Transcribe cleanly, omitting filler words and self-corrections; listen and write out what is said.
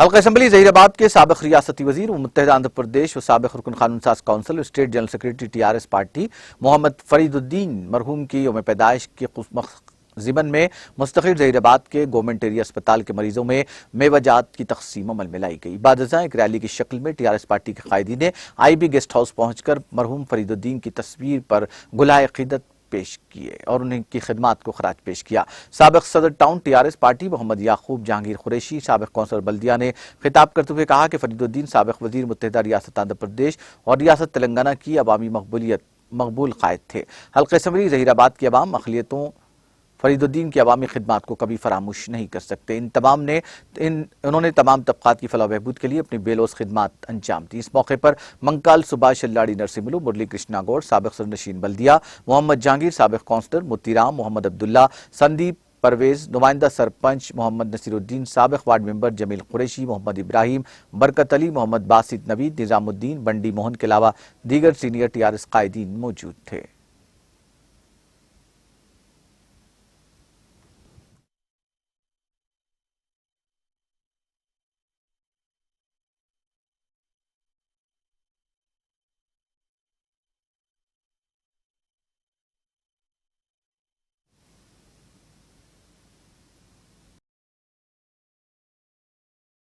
حلقہ اسمبلی ظہیرآباد کے سابق ریاستی وزیر و متحدہ آندھرا پردیش و سابق رکن قانون ساز کونسل و state general secretary T R S party Mohammed Fariduddin مرحوم کی یوم پیدائش کے ضمن میں مستقل ظہیرآباد کے گورنمنٹ ایریا اسپتال کے مریضوں میں میوہ جات کی تقسیم عمل میں لائی گئی۔ بعد ازاں ایک ریلی کی شکل میں ٹی آر ایس پارٹی کے قائدین نے آئی بی گیسٹ ہاؤس پہنچ کر مرحوم فرید الدین کی تصویر پر گلہائے عقیدت پیش کیے اور انہیں کی خدمات کو خراج پیش کیا۔ سابق صدر town T R S party Mohammed Yaqub Jahangir Qureshi سابق کونسلر بلدیہ نے خطاب کرتے ہوئے کہا کہ فرید الدین سابق وزیر متحدہ ریاست آندھرا پردیش اور ریاست تلنگانہ کی عوامی مقبول قائد تھے۔ حلقہ اسمبلی ظہیرآباد کی عوام اقلیتوں فرید الدین کی عوامی خدمات کو کبھی فراموش نہیں کر سکتے۔ انہوں نے تمام طبقات کی فلاح و بہبود کے لیے اپنی بے لوث خدمات انجام دی۔ اس موقع پر منکال سبھاش شلاڑی نرسملو، مرلی کرشنا گوڑ سابق سرنشین بلدیہ، محمد جہانگیر سابق کونسلر، موتی رام، محمد عبداللہ، سندیپ پرویز، نمائندہ سرپنچ محمد نصیر الدین، سابق وارڈ ممبر جمیل قریشی، محمد ابراہیم، برکت علی، محمد باسط نوید، نظام الدین، بنڈی موہن کے علاوہ دیگر سینئر ٹی آر ایس قائدین موجود تھے۔